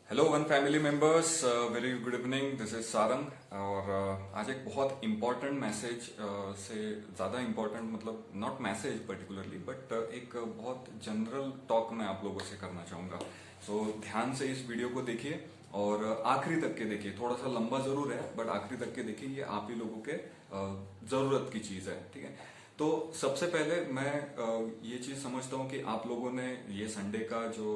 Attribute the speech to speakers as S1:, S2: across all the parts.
S1: Hello one family members, very good evening. This is Sarang और आज एक बहुत इम्पोर्टेंट मैसेज से ज़्यादा इम्पोर्टेंट मतलब नॉट मैसेज पर्टिकुलरली बट एक बहुत जनरल टॉक मैं आप लोगों से करना चाहूँगा। सो ध्यान से इस वीडियो को देखिए और आखिरी तक के देखिए। थोड़ा सा लंबा जरूर है बट आखिरी तक के देखिए, ये आप ही लोगों के ज़रूरत की चीज़ है, ठीक है। तो सबसे पहले मैं ये चीज समझता हूँ कि आप लोगों ने ये संडे का जो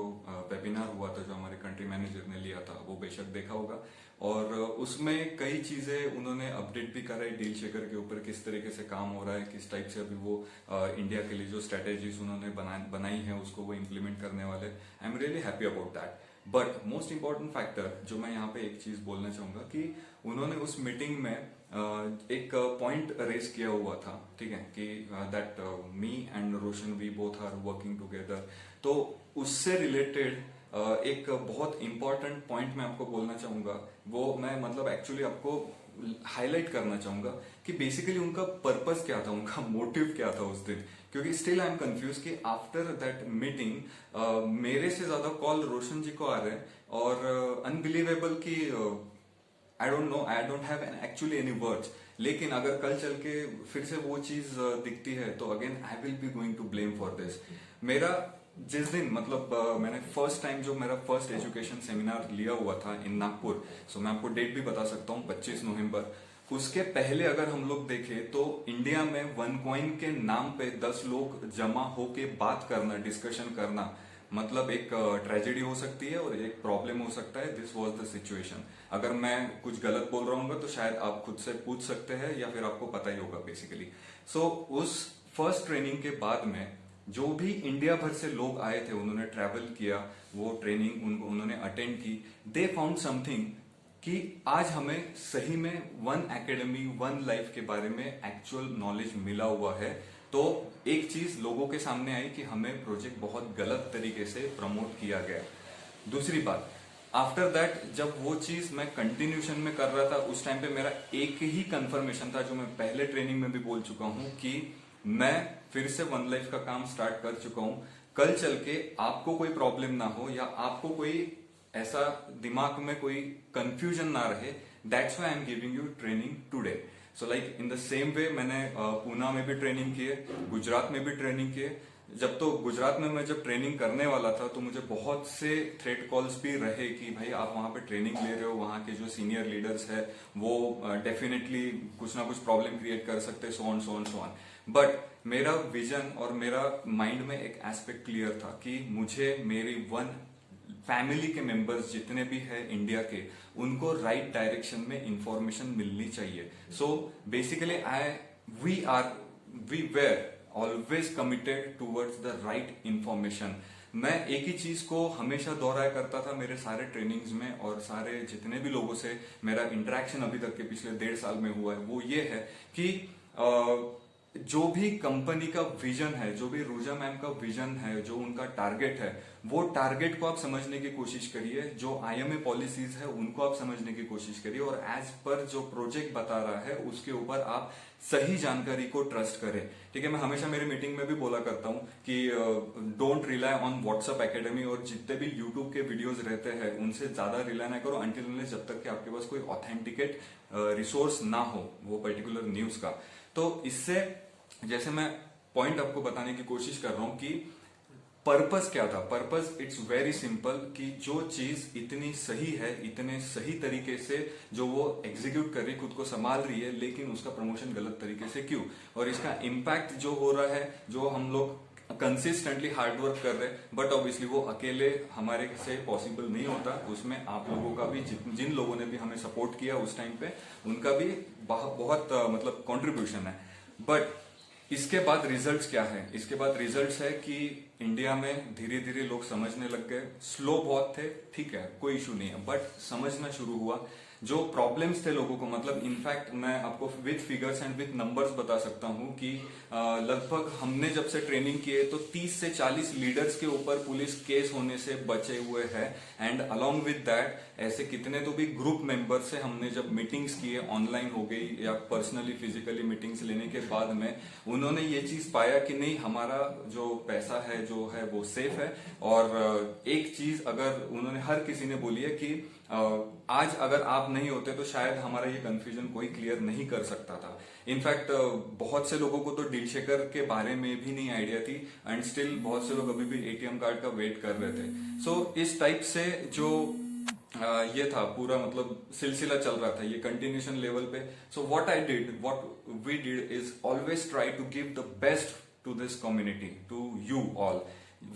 S1: वेबिनार हुआ था, जो हमारे कंट्री मैनेजर ने लिया था, वो बेशक देखा होगा। और उसमें कई चीजें उन्होंने अपडेट भी करा है डील शेकर के ऊपर, किस तरीके से काम हो रहा है, किस टाइप से अभी वो इंडिया के लिए जो स्ट्रेटेजीज उन्होंने बनाई है उसको वो इम्प्लीमेंट करने वाले। आई am really happy about that. But most important factor जो मैं यहाँ पे एक चीज बोलना चाहूंगा कि उन्होंने उस मीटिंग में एक पॉइंट रेज किया हुआ था, ठीक है, कि that me and Roshan we both are working together. तो उससे रिलेटेड एक बहुत इंपॉर्टेंट पॉइंट मैं आपको बोलना चाहूंगा। वो मैं मतलब एक्चुअली आपको हाईलाइट करना चाहूंगा कि बेसिकली उनका पर्पस क्या था, उनका मोटिव क्या था उस दिन। क्योंकि स्टिल आई एम कंफ्यूज कि आफ्टर दैट मीटिंग मेरे से ज्यादा कॉल रोशन जी को आ रहे हैं और अनबिलीवेबल कि I don't know, I don't have actually any words. लेकिन अगर कल चल के फिर से वो चीज दिखती है तो again I will be going to blame for this. मेरा जिस दिन मतलब मैंने फर्स्ट टाइम जो मेरा फर्स्ट एजुकेशन सेमिनार लिया हुआ था इन नागपुर, सो मैं आपको डेट भी बता सकता हूँ, 25 नवंबर। उसके पहले अगर हम लोग देखें तो इंडिया में वन कॉइन के नाम पे 10 लोग जमा होके बात करना, डिस्कशन करना, मतलब एक ट्रेजेडी हो सकती है और एक प्रॉब्लम हो सकता है। This was the situation. अगर मैं कुछ गलत बोल रहा हूँ तो शायद आप खुद से पूछ सकते हैं या फिर आपको पता ही होगा बेसिकली। सो उस फर्स्ट ट्रेनिंग के बाद में जो भी इंडिया भर से लोग आए थे, उन्होंने ट्रैवल किया, वो ट्रेनिंग उन्होंने अटेंड की, दे फाउंड समथिंग कि आज हमें सही में वन एकेडमी वन लाइफ के बारे में एक्चुअल नॉलेज मिला हुआ है। तो एक चीज लोगों के सामने आई कि हमें प्रोजेक्ट बहुत गलत तरीके से प्रमोट किया गया। दूसरी बात, आफ्टर दैट जब वो चीज मैं कंटिन्यूशन में कर रहा था, उस टाइम पे मेरा एक ही कंफर्मेशन था जो मैं पहले ट्रेनिंग में भी बोल चुका हूं कि मैं फिर से वन लाइफ का काम स्टार्ट कर चुका हूं। कल चल के आपको कोई प्रॉब्लम ना हो या आपको कोई ऐसा दिमाग में कोई कंफ्यूजन ना रहे, that's why I am giving you training today. So like in the same वे मैंने पूना में भी ट्रेनिंग किए, गुजरात में भी ट्रेनिंग किए। जब तो गुजरात में मैं जब ट्रेनिंग करने वाला था तो मुझे बहुत से थ्रेट कॉल्स भी रहे कि भाई आप वहां पे ट्रेनिंग ले रहे हो, वहां के जो सीनियर लीडर्स है वो डेफिनेटली कुछ ना कुछ प्रॉब्लम क्रिएट कर सकते हैं, so on so on so on. But मेरा विजन और मेरा माइंड में एक एस्पेक्ट क्लियर था कि मुझे मेरी वन फैमिली के मेंबर्स जितने भी है इंडिया के, उनको राइट डायरेक्शन में इंफॉर्मेशन मिलनी चाहिए। So basically we were always committed towards the right information. मैं एक ही चीज को हमेशा दोहराया करता था मेरे सारे ट्रेनिंग्स में और सारे जितने भी लोगों से मेरा इंटरेक्शन अभी तक के पिछले 1.5 साल में हुआ है, वो ये है कि जो भी कंपनी का विजन है, जो भी रूजा मैम का विजन है, जो उनका टारगेट है, वो टारगेट को आप समझने की कोशिश करिए। जो आईएमए पॉलिसीज है उनको आप समझने की कोशिश करिए और एज पर जो प्रोजेक्ट बता रहा है उसके ऊपर आप सही जानकारी को ट्रस्ट करें, ठीक है। मैं हमेशा मेरी मीटिंग में भी बोला करता हूं कि don't rely on WhatsApp academy और जितने भी यूट्यूब के वीडियोज रहते हैं उनसे ज्यादा रिलाई ना करो अंटिल अनलेस जब तक कि आपके पास कोई ऑथेंटिकेट रिसोर्स ना हो वो पर्टिकुलर न्यूज का। तो इससे जैसे मैं पॉइंट आपको बताने की कोशिश कर रहा हूं कि पर्पस क्या था। पर्पस इट्स वेरी सिंपल कि जो चीज इतनी सही है, इतने सही तरीके से जो वो एग्जीक्यूट कर रही, खुद को संभाल रही है, लेकिन उसका प्रमोशन गलत तरीके से क्यों, और इसका इम्पैक्ट जो हो रहा है, जो हम लोग कंसिस्टेंटली हार्डवर्क कर रहे हैं, बट ऑब्वियसली वो अकेले हमारे से पॉसिबल नहीं होता। उसमें आप लोगों का भी, जिन लोगों ने भी हमें सपोर्ट किया उस टाइम पे, उनका भी बहुत मतलब कॉन्ट्रीब्यूशन है। बट इसके बाद रिजल्ट्स क्या है? इसके बाद रिजल्ट्स है कि इंडिया में धीरे धीरे लोग समझने लग गए। स्लो बहुत थे, ठीक है, कोई इशू नहीं है, बट समझना शुरू हुआ। जो प्रॉब्लम्स थे लोगों को, मतलब इनफैक्ट मैं आपको with figures and with numbers बता सकता हूं कि लगभग हमने जब से ट्रेनिंग किए तो 30 से 40 लीडर्स के ऊपर पुलिस केस होने से बचे हुए हैं। एंड अलोंग विद दैट ऐसे कितने तो भी ग्रुप मेंबर्स से हमने जब मीटिंग्स किए, ऑनलाइन हो गई या पर्सनली फिजिकली मीटिंग्स लेने के बाद में, उन्होंने ये चीज पाया कि नहीं, हमारा जो पैसा है जो है वो सेफ है। और एक चीज चीज अगर उन्होंने हर किसी ने बोली है कि आज अगर आप नहीं होते तो शायद हमारा ये कंफ्यूजन कोई क्लियर नहीं कर सकता था। इनफैक्ट बहुत से लोगों को तो डील शेकर के बारे में भी नहीं आइडिया थी, एंड स्टिल बहुत से लोग अभी भी एटीएम कार्ड का वेट कर रहे थे। सो इस टाइप से जो ये था पूरा मतलब सिलसिला चल रहा था, ये कंटिन्यूशन लेवल पे। So what we did is always try to give the best to this community, to you all.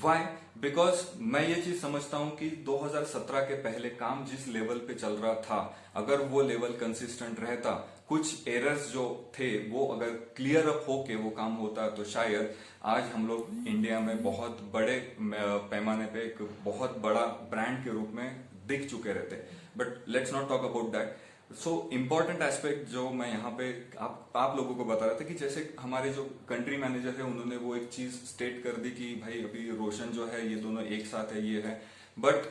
S1: Why? Because मैं ये चीज समझता हूं कि 2017 के पहले काम जिस लेवल पे चल रहा था, अगर वो लेवल कंसिस्टेंट रहता, कुछ एरर्स जो थे वो अगर क्लियर अप होके वो काम होता, तो शायद आज हम लोग इंडिया में बहुत बड़े पैमाने पे एक बहुत बड़ा ब्रांड के रूप में दिख चुके रहते। But let's not talk about that. So important aspect जो मैं यहाँ पे आप लोगों को बता रहा था कि जैसे हमारे जो कंट्री मैनेजर है उन्होंने वो एक चीज स्टेट कर दी कि भाई अभी रोशन जो है ये दोनों एक साथ है, ये है। बट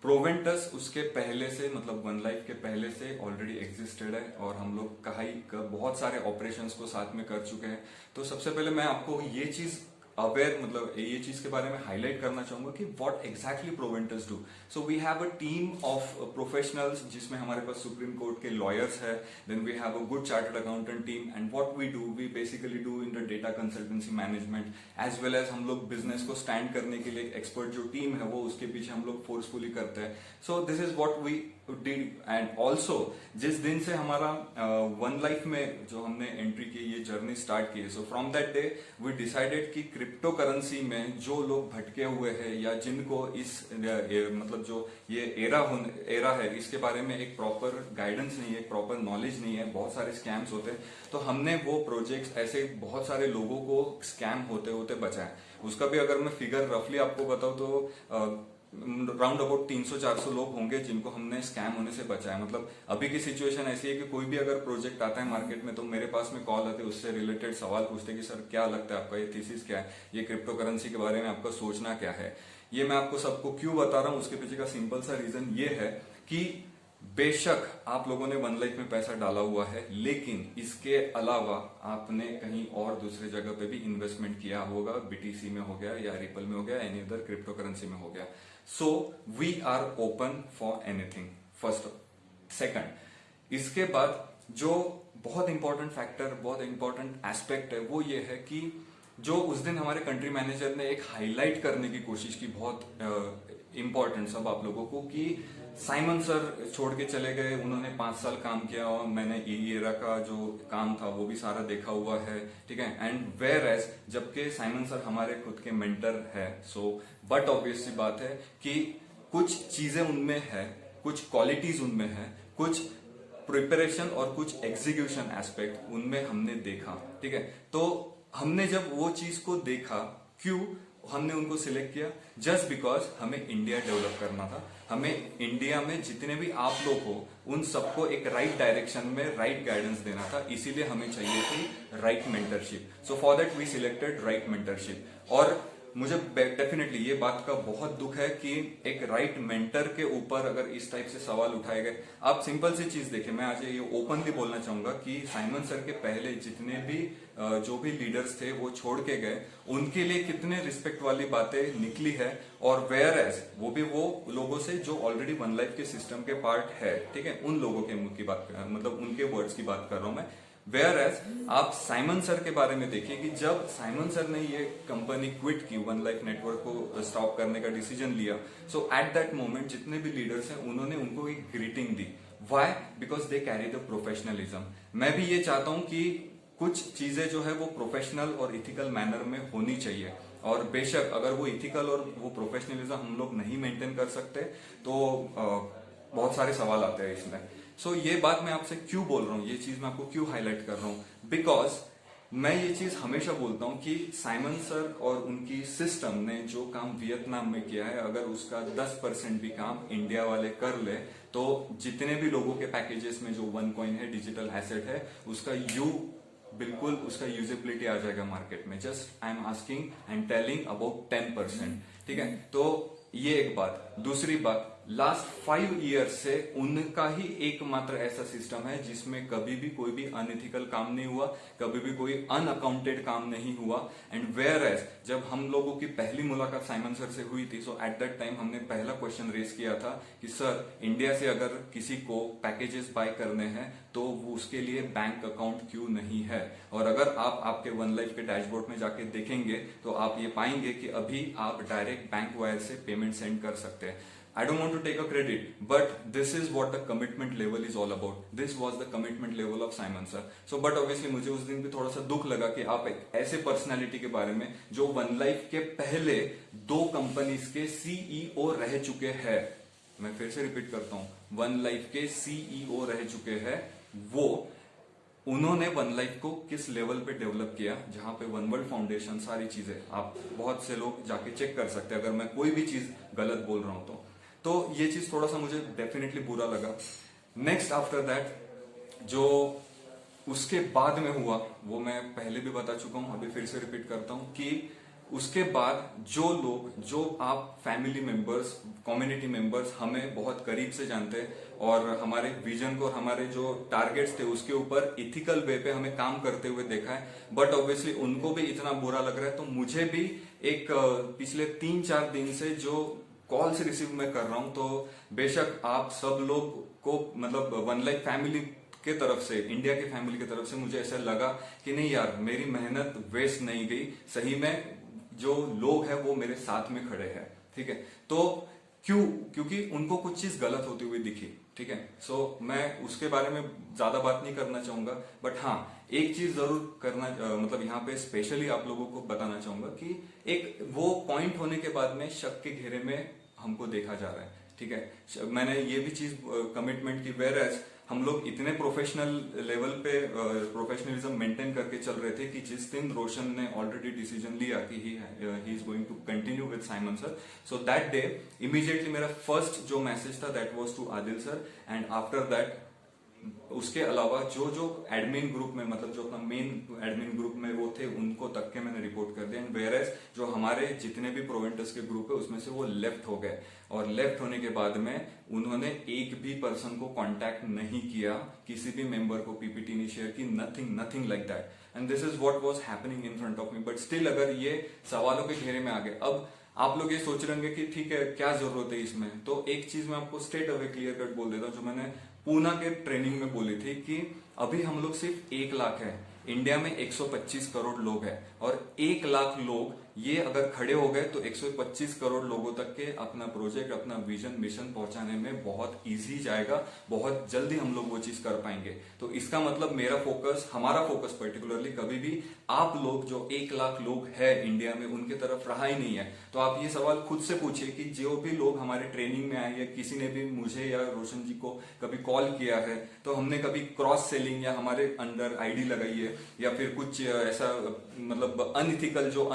S1: प्रोवेंटस उसके पहले से मतलब वन लाइफ के पहले से ऑलरेडी एग्जिस्टेड है, और हम लोग बहुत सारे ऑपरेशंस को साथ में कर चुके हैं। तो सबसे पहले मैं आपको ये चीज अवेयर मतलब ये चीज के बारे में हाईलाइट करना चाहूंगा कि what exactly Provents do. So we have a team of professionals जिसमें हमारे पास सुप्रीम कोर्ट के लॉयर्स है, then we have a good chartered accountant team, and what we basically do in the data consultancy management, as well as हम लोग business को stand करने के लिए एक्सपर्ट जो टीम है वो उसके पीछे हम लोग फोर्सफुली करते हैं। So this is what we did. And also जिस दिन से हमारा वन लाइफ में जो हमने एंट्री की, ये जर्नी स्टार्ट की है, so from that day we decided कि क्रिप्टो करेंसी में जो लोग भटके हुए हैं या जिनको इस मतलब जो ये एरा है इसके बारे में एक प्रॉपर गाइडेंस नहीं है, एक प्रॉपर नॉलेज नहीं है, बहुत सारे स्कैम्स होते हैं, तो हमने वो प्रोजेक्ट्स ऐसे बहुत सारे लोगों को स्कैम होते होते बचाए। उसका भी अगर मैं फिगर रफली आपको बताऊं तो राउंड अबाउट 300-400 लोग होंगे जिनको हमने स्कैम होने से बचाया। मतलब अभी की सिचुएशन ऐसी है कि कोई भी अगर प्रोजेक्ट आता है मार्केट में तो मेरे पास में कॉल आते हैं, उससे रिलेटेड सवाल पूछते कि सर क्या लगता है आपका ये थीसिस क्या है, ये क्रिप्टो करेंसी के बारे में आपका सोचना क्या है। ये मैं आपको सबको क्यों बता रहा हूँ, उसके पीछे का सिंपल सा रीजन ये है कि बेशक आप लोगों ने वन लाइफ में पैसा डाला हुआ है, लेकिन इसके अलावा आपने कहीं और दूसरे जगह पे भी इन्वेस्टमेंट किया होगा, बीटीसी में हो गया या रिपल में हो गया, एनी अदर क्रिप्टो करेंसी में हो गया। So we are open for anything, first. Second, इसके बाद जो बहुत इंपॉर्टेंट फैक्टर, बहुत इंपॉर्टेंट एस्पेक्ट है वो ये है कि जो उस दिन हमारे कंट्री मैनेजर ने एक हाईलाइट करने की कोशिश की, बहुत इंपॉर्टेंट सब आप लोगों को, कि साइमन सर छोड़ के चले गए, उन्होंने 5 साल काम किया और मैंने एरा का जो काम था वो भी सारा देखा हुआ है, ठीक है। एंड वेयर एज जबकि साइमन सर हमारे खुद के मेंटर है। सो बट ऑब्वियस सी बात है कि कुछ चीजें उनमें है, कुछ क्वालिटीज उनमें है, कुछ प्रिपरेशन और कुछ एग्जीक्यूशन एस्पेक्ट उनमें हमने देखा, ठीक है। तो हमने जब वो चीज को देखा, क्यों हमने उनको सिलेक्ट किया? जस्ट बिकॉज हमें इंडिया डेवलप करना था, हमें इंडिया में जितने भी आप लोग हो उन सबको एक राइट डायरेक्शन में राइट गाइडेंस देना था, इसीलिए हमें चाहिए थी right mentorship. So for that we selected right mentorship. और मुझे डेफिनेटली ये बात का बहुत दुख है कि एक राइट मेंटर के ऊपर अगर इस टाइप से सवाल उठाए गए। आप सिंपल सी चीज देखिए, मैं आज ये ओपनली बोलना चाहूंगा कि साइमन सर के पहले जितने भी जो भी लीडर्स थे वो छोड़ के गए, उनके लिए कितने रिस्पेक्ट वाली बातें निकली है। और वेयर एज वो भी वो लोगों से जो ऑलरेडी वन लाइफ के सिस्टम के पार्ट है, ठीक है, उन लोगों के मुंह की बात मतलब उनके वर्ड्स की बात कर रहा हूं मैं। वेयर एज आप साइमन सर के बारे में देखिए कि जब साइमन सर ने ये कंपनी क्विट की, वन लाइफ नेटवर्क को स्टॉप करने का डिसीजन लिया, सो एट दैट मोमेंट जितने भी लीडर्स हैं उन्होंने उनको एक greeting the. Why? Because they carry the professionalism. मैं भी ये चाहता हूं कि कुछ चीजें जो है वो प्रोफेशनल और इथिकल मैनर में होनी चाहिए, और बेशक अगर वो इथिकल और वो प्रोफेशनलिज्म हम लोग नहीं मेंटेन कर सकते तो बहुत सारे सवाल आते हैं इसमें। सो ये बात मैं आपसे क्यों बोल रहा हूँ, ये चीज मैं आपको क्यों हाईलाइट कर रहा हूँ? बिकॉज मैं ये चीज हमेशा बोलता हूँ कि साइमन सर और उनकी सिस्टम ने जो काम वियतनाम में किया है, अगर उसका 10% भी काम इंडिया वाले कर ले तो जितने भी लोगों के पैकेजेस में जो वन कॉइन है, डिजिटल एसेट है, उसका बिल्कुल उसका यूजेबिलिटी आ जाएगा मार्केट में। Just I am asking and telling about 10%, ठीक है। तो ये एक बात। दूसरी बात, लास्ट 5 ईयर से उनका ही एकमात्र ऐसा सिस्टम है जिसमें कभी भी कोई भी अनएथिकल काम नहीं हुआ, कभी भी कोई अनअकाउंटेड काम नहीं हुआ। एंड वेयर एज जब हम लोगों की पहली मुलाकात साइमन सर से हुई थी, सो एट दैट टाइम हमने पहला क्वेश्चन रेज किया था कि सर, इंडिया से अगर किसी को पैकेजेस बाय करने हैं तो वो उसके लिए बैंक अकाउंट क्यों नहीं है। और अगर आप आपके वन लाइफ के डैशबोर्ड में जाके देखेंगे तो आप ये पाएंगे कि अभी आप डायरेक्ट बैंक वायर से पेमेंट सेंड कर सकते हैं। I don't want to take a credit, but this is what the commitment level is all about. This was the commitment level of Simon sir. So, but obviously मुझे उस दिन भी थोड़ा सा दुख लगा कि आप एक ऐसे पर्सनालिटी के बारे में जो वन लाइफ के पहले 2 कंपनीज के सीईओ रह चुके हैं, मैं फिर से रिपीट करता हूं, वन लाइफ के सीईओ रह चुके हैं, वो उन्होंने वन लाइफ को किस लेवल पे डेवलप किया, जहां पे वन वर्ल्ड फाउंडेशन सारी चीजें, आप बहुत से लोग जाके चेक कर सकते हैं अगर मैं कोई भी चीज गलत बोल रहा हूं तो ये चीज थोड़ा सा मुझे डेफिनेटली बुरा लगा। नेक्स्ट आफ्टर दैट जो उसके बाद में हुआ वो मैं पहले भी बता चुका हूं, अभी फिर से रिपीट करता हूं कि उसके बाद जो लोग, जो आप फैमिली मेंबर्स, कम्युनिटी मेंबर्स हमें बहुत करीब से जानते हैं और हमारे विजन को और हमारे जो टारगेट्स थे उसके ऊपर इथिकल वे पे हमें काम करते हुए देखा है, बट ऑब्वियसली उनको भी इतना बुरा लग रहा है, तो मुझे भी एक पिछले 3-4 दिन से जो कॉल्स रिसीव मैं कर रहा हूं, तो बेशक आप सब लोग को मतलब वन लाइफ फैमिली के तरफ से, इंडिया की फैमिली की तरफ से मुझे ऐसा लगा कि नहीं यार, मेरी मेहनत वेस्ट नहीं गई, सही में जो लोग हैं वो मेरे साथ में खड़े हैं। ठीक है, तो क्योंकि उनको कुछ चीज गलत होती हुई दिखी। ठीक है, सो मैं उसके बारे में ज्यादा बात नहीं करना चाहूंगा, बट हाँ एक चीज जरूर करना मतलब यहाँ पे स्पेशली आप लोगों को बताना चाहूंगा कि एक वो पॉइंट होने के बाद में शक के घेरे में हमको देखा जा रहा है। ठीक है, मैंने ये भी चीज कमिटमेंट की, वेयर एज हम लोग इतने प्रोफेशनल लेवल पे प्रोफेशनलिज्म मेंटेन करके चल रहे थे कि जिस दिन रोशन ने ऑलरेडी डिसीजन लिया कि he is going to continue with Simon sir, so that day immediately मेरा फर्स्ट जो मैसेज था that was to Adil sir, and after that उसके अलावा जो जो एडमिन ग्रुप में, मतलब जो अपना मेन एडमिन ग्रुप में वो थे, उनको तक के मैंने रिपोर्ट कर दिया। एंड वेयर एज जो हमारे जितने भी प्रोवेंटर्स के ग्रुप है उसमें से वो लेफ्ट हो गए, और लेफ्ट होने के बाद में उन्होंने एक भी पर्सन को कांटेक्ट नहीं किया, किसी भी मेंबर को पीपीटी नहीं शेयर की, nothing like that. And this is what was happening in front of me. But still अगर ये सवालों के घेरे में आ गए, अब आप लोग ये सोच रहे होंगे कि ठीक है क्या जरूरत है इसमें, तो एक चीज मैं आपको स्ट्रेट अवे क्लियर कट बोल देता हूं, जो मैंने पूना के ट्रेनिंग में बोली थी कि अभी हम लोग सिर्फ 1 लाख है, इंडिया में 125 करोड़ लोग हैं, और 1 लाख लोग ये अगर खड़े हो गए तो 125 करोड़ लोगों तक के अपना प्रोजेक्ट, अपना विजन, मिशन पहुंचाने में बहुत इजी जाएगा, बहुत जल्दी हम लोग वो चीज कर पाएंगे। तो इसका मतलब मेरा फोकस, हमारा फोकस पर्टिकुलरली कभी भी आप लोग जो 1 लाख लोग हैं इंडिया में उनके तरफ रहा ही नहीं है। तो आप ये सवाल खुद से पूछिए कि जो भी लोग हमारे ट्रेनिंग में आए, या किसी ने भी मुझे या रोशन जी को कभी कॉल किया है, तो हमने कभी क्रॉस सेलिंग या हमारे अंडर आईडी लगाई है, या फिर कुछ ऐसा मतलब अनइथिकल जो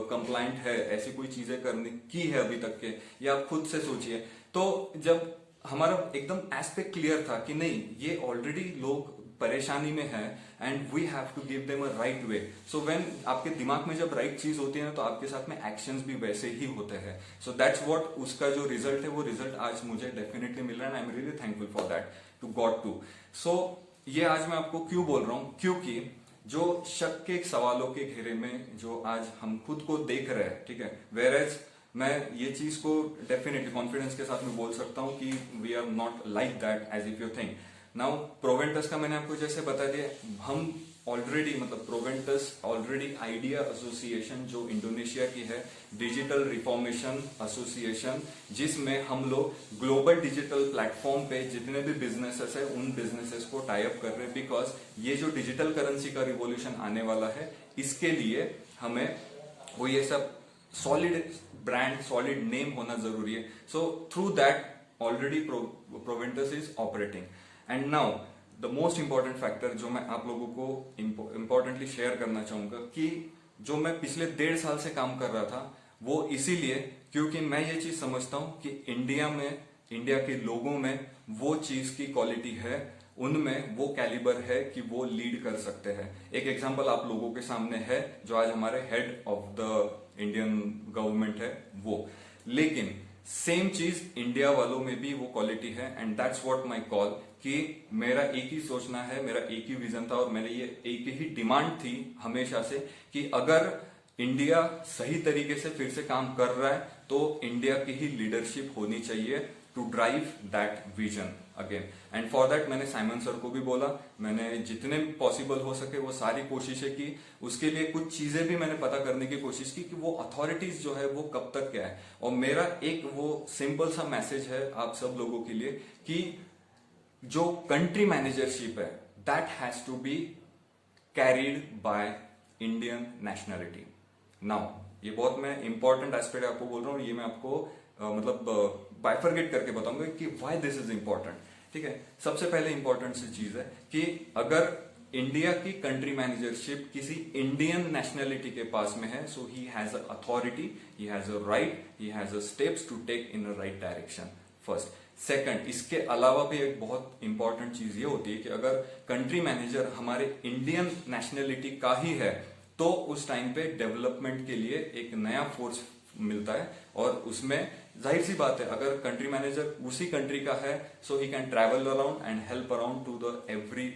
S1: कंप्लाइंट है, ऐसी कोई चीजें करने की है अभी तक के, या आप खुद से सोचिए। तो जब हमारा एकदम एस्पेक्ट क्लियर था कि नहीं, ये ऑलरेडी लोग परेशानी में है and we have to give them a right way. So when आपके दिमाग में जब राइट चीज होती है ना, तो आपके साथ में एक्शंस भी वैसे ही होते हैं। सो दैट्स व्हाट उसका जो रिजल्ट है, वो रिजल्ट आज मुझे डेफिनेटली मिल रहा है, and I am really thankful for that to god too. So ये आज मैं आपको क्यों बोल रहा हूं, क्योंकि जो शक के सवालों के घेरे में जो आज हम खुद को देख रहे हैं, ठीक है, वेयर एज मैं ये चीज को डेफिनेटली कॉन्फिडेंस के साथ में बोल सकता हूं कि we are not like that as if you think. Now Provents का मैंने आपको जैसे बता दिया, हम ऑलरेडी मतलब प्रोवेंटस ऑलरेडी आइडिया एसोसिएशन जो इंडोनेशिया की है, डिजिटल रिफॉर्मेशन एसोसिएशन, जिसमें हम लोग ग्लोबल डिजिटल प्लेटफॉर्म पे जितने भी बिजनेसेस है उन बिजनेसेस को टाई अप कर रहे हैं, बिकॉज ये जो डिजिटल करेंसी का रिवॉल्यूशन आने वाला है, इसके लिए हमें वो ये सब सॉलिड ब्रांड, सॉलिड नेम होना जरूरी है। So through that already Provents is operating. And now the most important factor जो मैं आप लोगों को इंपॉर्टेंटली शेयर करना चाहूंगा, कि जो मैं पिछले 1.5 साल से काम कर रहा था, वो इसीलिए क्योंकि मैं ये चीज समझता हूं कि इंडिया के लोगों में वो चीज की क्वालिटी है, उनमें वो कैलिबर है कि वो लीड कर सकते हैं। एक एग्जांपल आप लोगों के सामने है, जो आज हमारे head of the Indian government है वो। लेकिन सेम चीज इंडिया वालों में भी वो क्वालिटी है, and that's what my call, कि मेरा एक ही सोचना है, मेरा एक ही विजन था, और मेरी ये एक ही डिमांड थी हमेशा से कि अगर इंडिया सही तरीके से फिर से काम कर रहा है तो इंडिया की ही लीडरशिप होनी चाहिए to drive that vision again. And for that मैंने साइमन सर को भी बोला, मैंने जितने पॉसिबल हो सके वो सारी कोशिशें की। उसके लिए कुछ चीजें भी मैंने पता करने की कोशिश की कि वो अथॉरिटीज जो है वो कब तक क्या है। और मेरा एक वो सिंपल सा मैसेज है आप सब लोगों के लिए कि जो कंट्री मैनेजरशिप है that has to be carried by Indian nationality. Now ये बहुत मैं इंपॉर्टेंट एस्पेक्ट आपको बोल रहा हूँ, ये मैं आपको मतलब बाइफरगेट करके बताऊंगा कि व्हाई दिस इज इंपॉर्टेंट। ठीक है, सबसे पहले इंपॉर्टेंट सी चीज है कि अगर इंडिया की कंट्री मैनेजरशिप किसी इंडियन नेशनलिटी के पास में है, so he has a authority, he has a right, he has a steps to take in a right direction first. Second, इसके अलावा भी एक बहुत इंपॉर्टेंट चीज ये होती है कि अगर कंट्री मैनेजर हमारे इंडियन नेशनलिटी का ही है तो उस टाइम पे डेवलपमेंट के लिए एक नया फोर्स मिलता है, और उसमें जाहिर सी बात है अगर कंट्री मैनेजर उसी कंट्री का है so he can travel around and help around to the every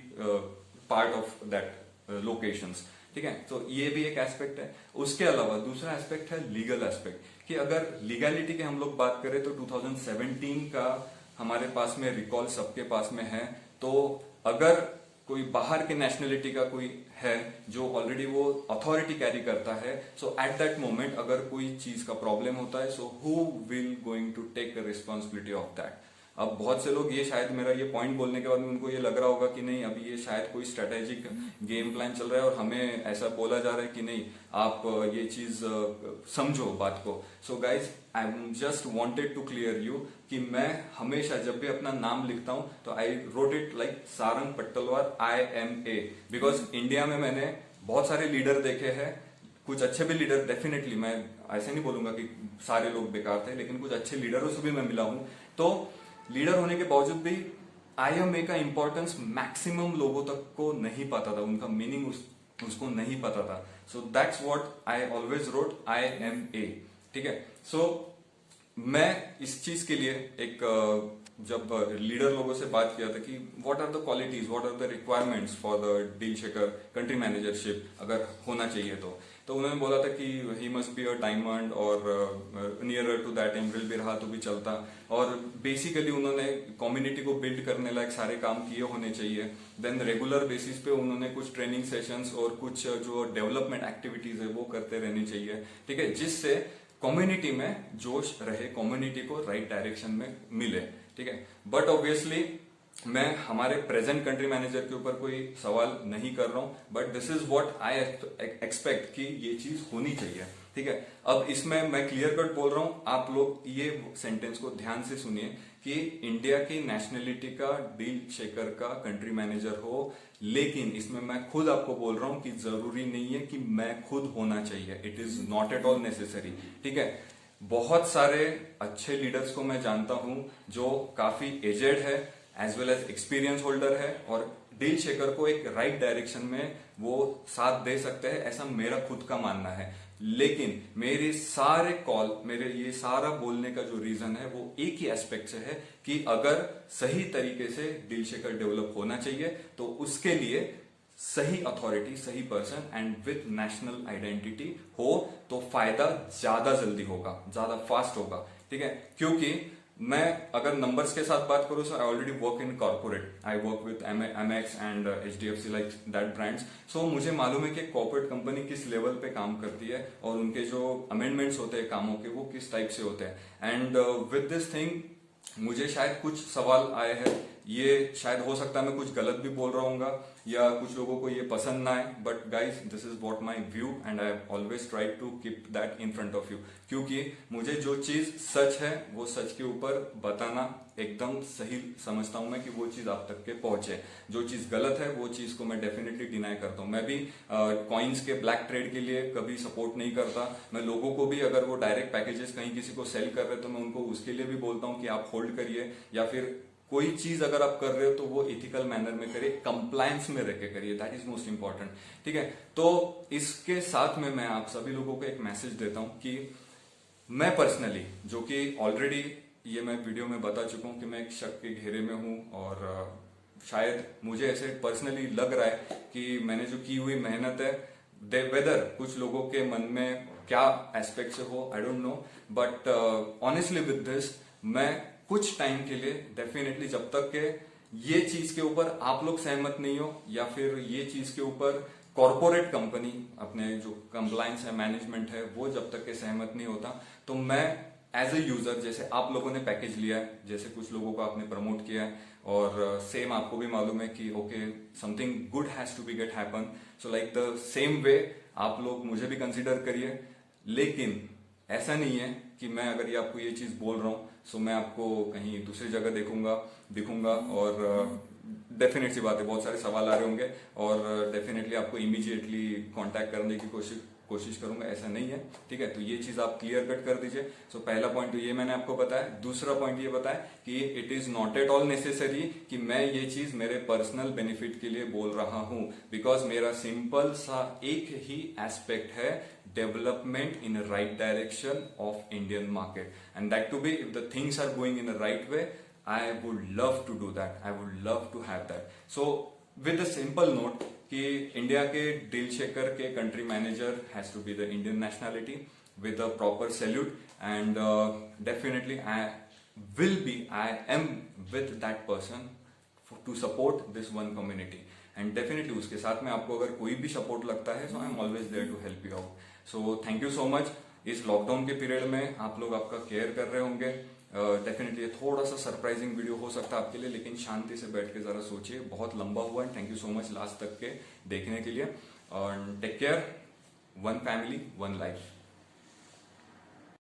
S1: part of that locations. ठीक है, तो ये भी एक एस्पेक्ट है। उसके अलावा दूसरा एस्पेक्ट है लीगल एस्पेक्ट, कि अगर लीगैलिटी की हम लोग बात करें तो 2017 का हमारे पास में रिकॉल सबके पास में है। तो अगर कोई बाहर के नेशनलिटी का कोई है जो ऑलरेडी वो अथॉरिटी कैरी करता है, सो एट दैट मोमेंट अगर कोई चीज का प्रॉब्लम होता है, so who will going to take the responsibility of that. अब बहुत से लोग ये शायद मेरा ये पॉइंट बोलने के बाद में उनको ये लग रहा होगा कि नहीं अभी ये शायद कोई स्ट्रेटेजिक गेम प्लान चल रहा है और हमें ऐसा बोला जा रहा है कि नहीं आप ये चीज समझो बात को। So guys I just wanted to clear you कि मैं हमेशा जब भी अपना नाम लिखता हूं तो I wrote it like Sarang Pattalwar IMA, because India में मैंने बहुत सारे लीडर देखे हैं, कुछ अच्छे भी लीडर डेफिनेटली, मैं ऐसे नहीं बोलूंगा कि सारे लोग बेकार थे, लेकिन कुछ अच्छे लीडरों से भी मैं मिला हूं। तो लीडर होने के बावजूद भी IMA का इंपॉर्टेंस मैक्सिमम लोगों तक को नहीं पता था, उनका मीनिंग उसको नहीं पता था। So that's what I always wrote IMA। ठीक है, सो मैं इस चीज के लिए एक जब लीडर लोगों से बात किया था कि what are the qualities, what are the requirements for the deal shaker country managership अगर होना चाहिए तो उन्होंने बोला था कि he must be a diamond और नियरर टू दैट एम्ब्रिल भी रहा तो भी चलता। और बेसिकली उन्होंने कम्युनिटी को बिल्ड करने लायक सारे काम किए होने चाहिए। देन रेगुलर बेसिस पे उन्होंने कुछ ट्रेनिंग सेशंस और कुछ जो डेवलपमेंट एक्टिविटीज है वो करते रहनी चाहिए। ठीक है, जिससे कम्युनिटी में जोश रहे, कम्युनिटी को राइट डायरेक्शन में मिले। ठीक है, बट ऑब्वियसली मैं हमारे प्रेजेंट कंट्री मैनेजर के ऊपर कोई सवाल नहीं कर रहा हूं, but this is what I expect कि ये चीज होनी चाहिए। ठीक है, अब इसमें मैं क्लियर कट बोल रहा हूं, आप लोग ये सेंटेंस को ध्यान से सुनिए कि इंडिया की नेशनलिटी का डील शेकर का कंट्री मैनेजर हो, लेकिन इसमें मैं खुद आपको बोल रहा हूं कि जरूरी नहीं है कि मैं खुद होना चाहिए, it is not at all necessary. ठीक है, बहुत सारे अच्छे लीडर्स को मैं जानता हूं जो काफी एजेड है as well as experience holder है, और डील शेकर को एक राइट डायरेक्शन में वो साथ दे सकते हैं, ऐसा मेरा खुद का मानना है। लेकिन मेरे सारे कॉल, मेरे ये सारा बोलने का जो रीजन है वो एक ही एस्पेक्ट से है कि अगर सही तरीके से डील शेकर डेवलप होना चाहिए तो उसके लिए सही अथॉरिटी, सही person and with national identity हो तो फायदा ज्यादा जल्दी होगा, ज्यादा फास्ट होगा। ठीक है, क्योंकि मैं अगर नंबर्स के साथ बात करूं so I already work in corporate, I work with Amex and HDFC like that brands. So मुझे मालूम है कि कॉर्पोरेट कंपनी किस लेवल पे काम करती है और उनके जो अमेंडमेंट्स होते हैं कामों के वो किस टाइप से होते हैं। एंड विद दिस थिंग मुझे शायद कुछ सवाल आए हैं, ये शायद हो सकता है मैं कुछ गलत भी बोल रहा हूँगा या कुछ लोगों को ये पसंद ना आए, but guys this is what my view and I always try to keep that in front of you, क्योंकि मुझे जो चीज सच है वो सच के ऊपर बताना एकदम सही समझता हूं मैं कि वो चीज आप तक के पहुंचे। जो चीज गलत है वो चीज को मैं डेफिनेटली डिनाई करता हूं। मैं भी कॉइन्स के ब्लैक ट्रेड के लिए कभी सपोर्ट नहीं करता। मैं लोगों को भी अगर वो डायरेक्ट पैकेजेस कहीं किसी को सेल कर रहे तो मैं उनको उसके लिए भी बोलता हूं कि आप होल्ड करिए, या फिर कोई चीज अगर आप कर रहे हो तो वो इथिकल मैनर में करिए, कंप्लायंस में रह के करिए, दैट इज मोस्ट इंपॉर्टेंट। ठीक है, तो इसके साथ में मैं आप सभी लोगों को एक मैसेज देता हूं कि मैं पर्सनली, जो कि ऑलरेडी ये मैं वीडियो में बता चुका हूँ कि मैं एक शक के घेरे में हूँ, और शायद मुझे ऐसे पर्सनली लग रहा है कि मैंने जो की हुई मेहनत है, वेदर कुछ लोगों के मन में क्या एस्पेक्ट से हो, I don't know, but honestly with this, मैं कुछ टाइम के लिए डेफिनेटली, जब तक के ये चीज के ऊपर आप लोग सहमत नहीं हो, या फिर ये चीज के ऊपर कॉरपोरेट कंपनी, अपने जो कंप्लायंस है, मैनेजमेंट है, वो जब तक के सहमत नहीं होता, तो मैं एज ए यूजर, जैसे आप लोगों ने पैकेज लिया है, जैसे कुछ लोगों को आपने प्रमोट किया है, और सेम आपको भी मालूम है कि okay, something good has to be get happen, so like the same way आप लोग मुझे भी कंसिडर करिए। लेकिन ऐसा नहीं है कि मैं अगर ये आपको ये चीज बोल रहा हूँ, सो मैं आपको कहीं दूसरी जगह दिखूंगा, और डेफिनेट सी बात है, बहुत सारे सवाल आ रहे होंगे, और डेफिनेटली आपको इमीडिएटली कांटेक्ट करने की कोशिश करूंगा, ऐसा नहीं है, ठीक है। तो ये चीज आप क्लियर कट कर दीजिए। सो पहला पॉइंट तो ये मैंने आपको बताया। दूसरा पॉइंट ये बताया कि it is not at all necessary कि मैं ये चीज मेरे पर्सनल बेनिफिट के लिए बोल रहा हूं, बिकॉज मेरा सिंपल सा एक ही एस्पेक्ट है, development in right direction of Indian market, and that to be if the things are going in right way, I would love to do that. I would love to have that. So with a simple note कि India के deal shaker के country manager has to be the Indian nationality with a proper salute, and definitely I am with that person to support this one community, and definitely उसके साथ में आपको अगर कोई भी सपोर्ट लगता है, so I am always there to help you out. So thank you so much. इस लॉकडाउन के पीरियड में आप लोग आपका केयर कर रहे होंगे। डेफिनेटली थोड़ा सा सरप्राइजिंग वीडियो हो सकता है आपके लिए, लेकिन शांति से बैठ के जरा सोचिए, बहुत लंबा हुआ है। Thank you so much last तक के देखने के लिए, और take care, one family one life.